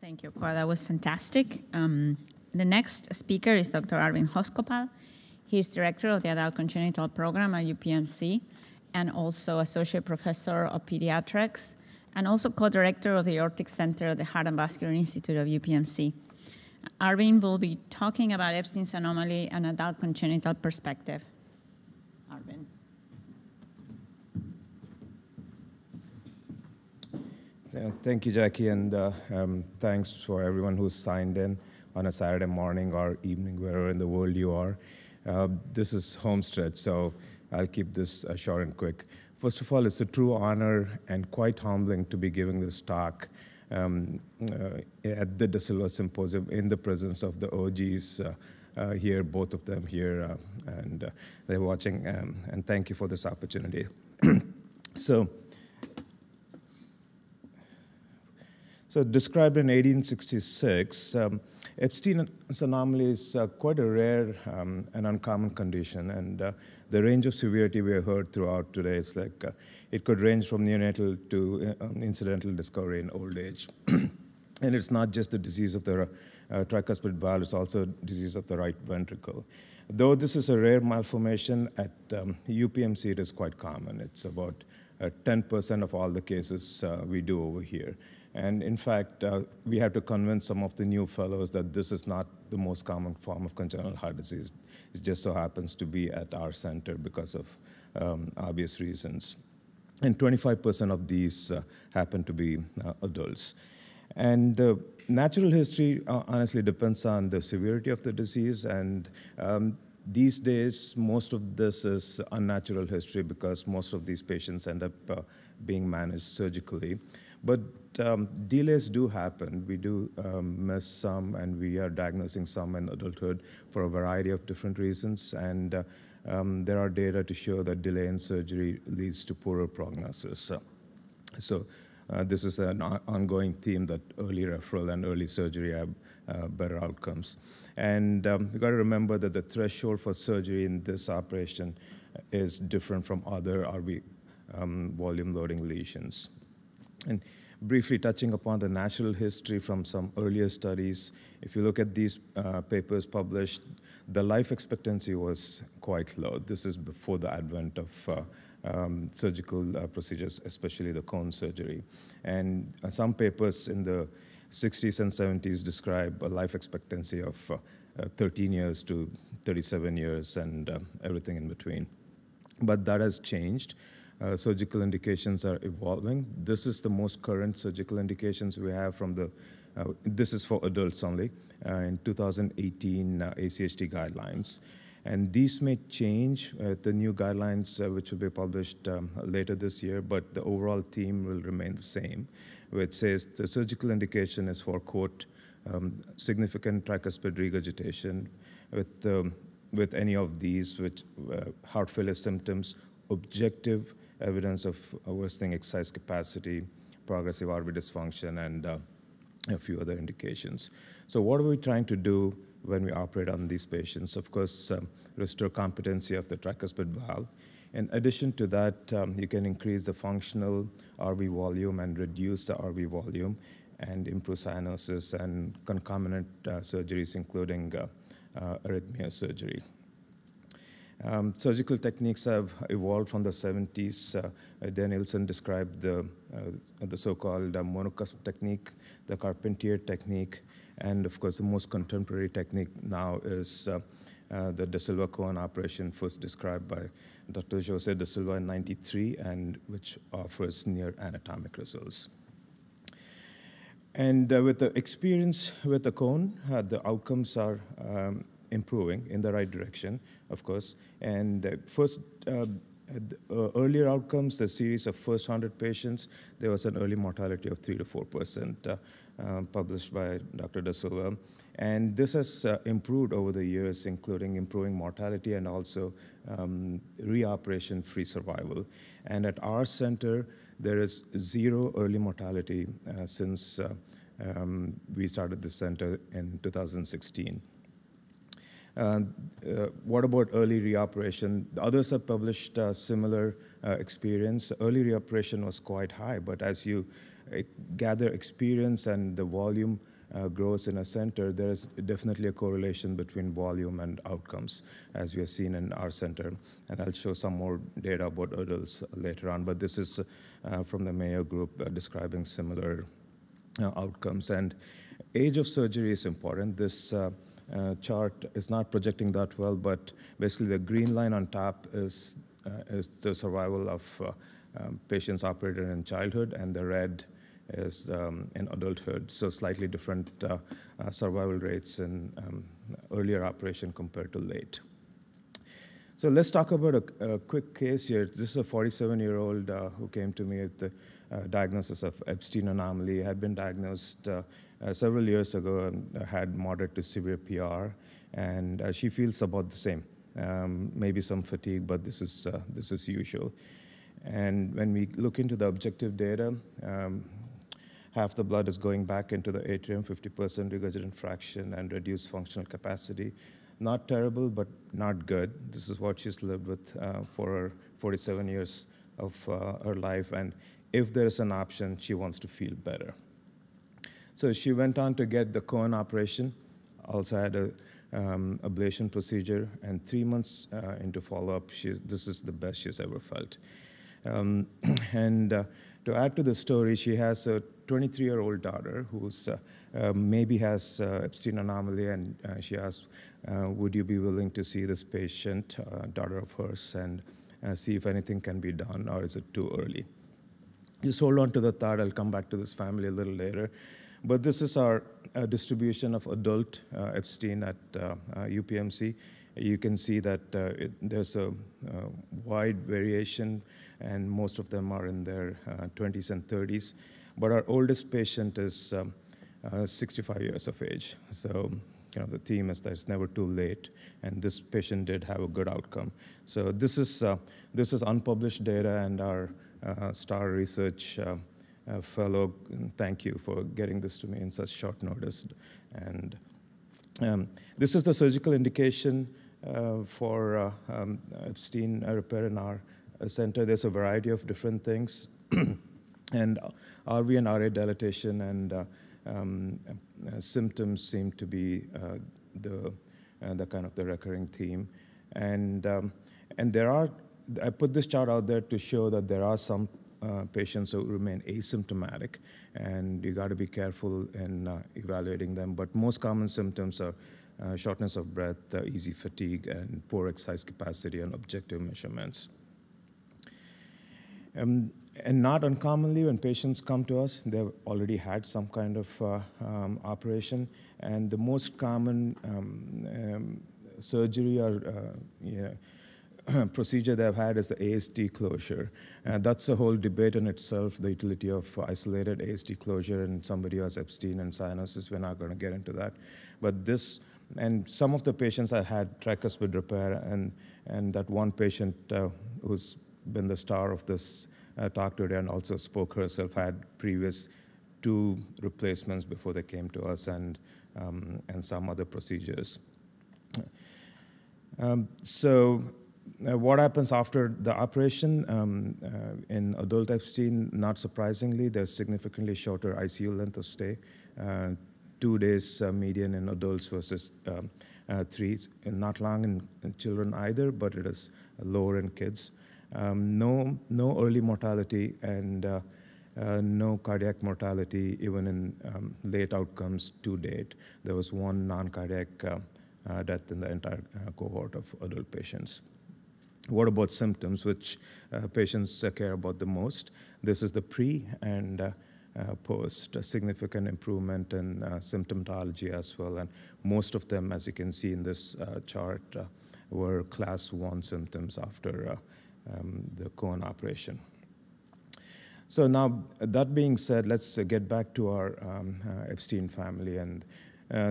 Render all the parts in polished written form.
Thank you, Kwa. That was fantastic. The next speaker is Dr. Arvind Hoskoppal. He's director of the Adult Congenital Program at UPMC and also associate professor of pediatrics and also co-director of the Aortic Center at the Heart and Vascular Institute of UPMC. Arvind will be talking about Epstein's anomaly and adult congenital perspective. Arvind. Thank you, Jackie, and thanks for everyone who's signed in on a Saturday morning or evening, wherever in the world you are. This is home stretch, so I'll keep this short and quick. First of all, it's a true honor and quite humbling to be giving this talk at the De Silva Symposium in the presence of the OGs here, both of them here, and they're watching, and thank you for this opportunity. So described in 1866, Epstein's anomaly is quite a rare and uncommon condition, and the range of severity we have heard throughout today is like it could range from neonatal to incidental discovery in old age. And it's not just the disease of the tricuspid valve, it's also disease of the right ventricle. Though this is a rare malformation, at UPMC it is quite common. It's about 10% of all the cases we do over here. And in fact, we have to convince some of the new fellows that this is not the most common form of congenital heart disease. It just so happens to be at our center because of obvious reasons. And 25% of these happen to be adults. And the natural history honestly depends on the severity of the disease. And these days, most of this is unnatural history because most of these patients end up being managed surgically. But delays do happen. We do miss some, and we are diagnosing some in adulthood for a variety of different reasons. And there are data to show that delay in surgery leads to poorer prognosis. So this is an ongoing theme that early referral and early surgery have better outcomes. And you've got to remember that the threshold for surgery in this operation is different from other RV volume loading lesions. And briefly touching upon the natural history from some earlier studies, if you look at these papers published, the life expectancy was quite low. This is before the advent of surgical procedures, especially the cone surgery. And some papers in the 60s and 70s describe a life expectancy of 13 years to 37 years and everything in between. But that has changed. Surgical indications are evolving. This is the most current surgical indications we have from the, this is for adults only, in 2018 ACHT guidelines. And these may change the new guidelines, which will be published later this year, but the overall theme will remain the same, which says the surgical indication is for, quote, significant tricuspid regurgitation with any of these, which heart failure symptoms, objective evidence of worsening exercise capacity, progressive RV dysfunction, and a few other indications. So what are we trying to do when we operate on these patients? Of course, restore competency of the tricuspid valve. In addition to that, you can increase the functional RV volume and reduce the RV volume and improve cyanosis and concomitant surgeries, including arrhythmia surgery. Surgical techniques have evolved from the 70s. Danielson described the so-called monocusp technique, the Carpentier technique, and of course the most contemporary technique now is the De Silva cone operation, first described by Dr. Jose De Silva in '93, and which offers near anatomic results. And with the experience with the cone, the outcomes are improving in the right direction, of course. And first, earlier outcomes, the series of first 100 patients, there was an early mortality of 3 to 4%, published by Dr. De Silva. And this has improved over the years, including improving mortality and also reoperation-free survival. And at our center, there is 0 early mortality since we started the center in 2016. What about early reoperation? The others have published similar experience. Early reoperation was quite high, but as you gather experience and the volume grows in a center, there is definitely a correlation between volume and outcomes, as we have seen in our center. And I'll show some more data about adults later on, but this is from the Mayo group describing similar outcomes. And age of surgery is important. This chart is not projecting that well, but basically the green line on top is the survival of patients operated in childhood, and the red is in adulthood. So slightly different survival rates in earlier operation compared to late. So let's talk about a quick case here. This is a 47-year-old who came to me with the diagnosis of Epstein anomaly. Had been diagnosed several years ago and had moderate to severe PR, and she feels about the same. Maybe some fatigue, but this is usual. And when we look into the objective data, half the blood is going back into the atrium, 50% regurgitant fraction, and reduced functional capacity. Not terrible, but not good. This is what she's lived with for her 47 years of her life. And if there's an option, she wants to feel better. So she went on to get the Cohen operation, also had a ablation procedure, and 3 months into follow-up, this is the best she's ever felt. And to add to the story, she has a 23-year-old daughter who's maybe has Epstein anomaly, and she asked, would you be willing to see this patient, daughter of hers, and see if anything can be done, or is it too early? Just hold on to the thought. I'll come back to this family a little later. But this is our distribution of adult Epstein at UPMC. You can see that there's a wide variation, and most of them are in their 20s and 30s. But our oldest patient is 65 years of age. So the theme is that it's never too late, and this patient did have a good outcome. So this is unpublished data, and our STAR research fellow, thank you for getting this to me in such short notice. And this is the surgical indication for Epstein repair in our center. There's a variety of different things, and RV and RA dilatation and symptoms seem to be the kind of the recurring theme. And there are, I put this chart out there to show that there are some patients who remain asymptomatic, and you got to be careful in evaluating them. But most common symptoms are shortness of breath, easy fatigue, and poor exercise capacity on objective measurements. And not uncommonly, when patients come to us, they've already had some kind of operation, and the most common surgery or procedure they've had is the ASD closure. That's a whole debate in itself, the utility of isolated ASD closure in somebody who has Epstein and cyanosis. We're not going to get into that. But this, and some of the patients have had tricuspid repair, and that one patient who's been the star of this talk today and also spoke herself had previous 2 replacements before they came to us, and some other procedures. What happens after the operation? In adult Epstein, not surprisingly, there's significantly shorter ICU length of stay, 2 days median in adults versus 3. Not long in children either, but it is lower in kids. No early mortality, and no cardiac mortality even in late outcomes to date. There was 1 non-cardiac death in the entire cohort of adult patients. What about symptoms, which patients care about the most? This is the pre and post, a significant improvement in symptomatology as well. And most of them, as you can see in this chart, were class 1 symptoms after the Cohen operation. So now, that being said, let's get back to our Epstein family. And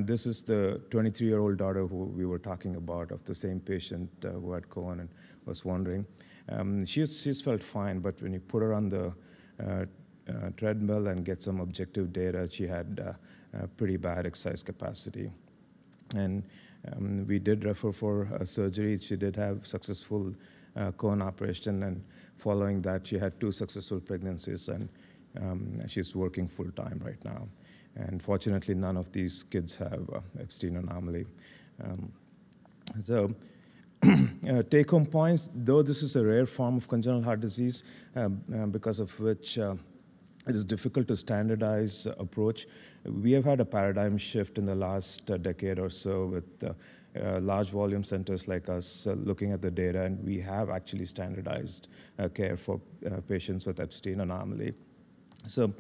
this is the 23-year-old daughter who we were talking about, of the same patient who had Cohen and was wondering. She's felt fine, but when you put her on the treadmill and get some objective data, she had pretty bad exercise capacity. And we did refer for surgery. She did have successful Cohen operation, and following that, she had 2 successful pregnancies, and she's working full-time right now. And fortunately, none of these kids have Epstein anomaly. Take-home points, though this is a rare form of congenital heart disease, because of which it is difficult to standardize approach. We have had a paradigm shift in the last decade or so with large volume centers like us looking at the data, and we have actually standardized care for patients with Epstein anomaly. So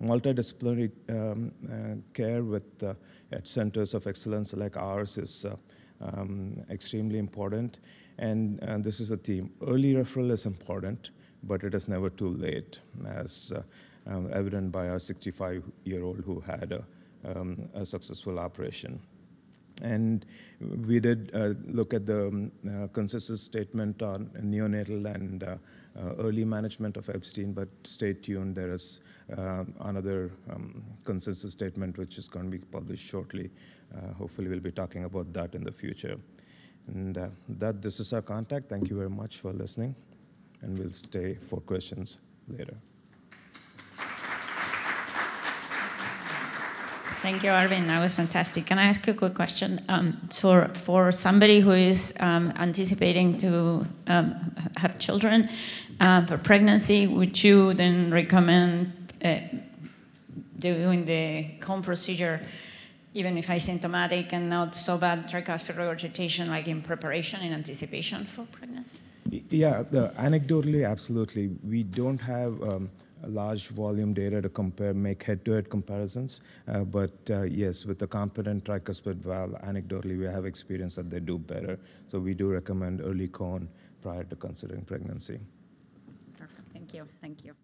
multidisciplinary care at centers of excellence like ours is extremely important. And this is a theme. Early referral is important, but it is never too late, as evident by our 65-year-old who had a successful operation. And we did look at the consensus statement on neonatal and early management of Epstein, but stay tuned. There is another consensus statement which is going to be published shortly. Hopefully we'll be talking about that in the future. And this is our contact. Thank you very much for listening, and we'll stay for questions later. Thank you, Arvind. That was fantastic. Can I ask you a quick question? For somebody who is anticipating to have children for pregnancy, would you then recommend doing the home procedure, even if asymptomatic and not so bad tricuspid regurgitation, like in preparation, in anticipation for pregnancy? Yeah, anecdotally, absolutely. We don't have a large volume data to make head-to-head comparisons, but yes, with the competent tricuspid valve, anecdotally, we have experience that they do better. So we do recommend early cone prior to considering pregnancy. Perfect. Thank you. Thank you.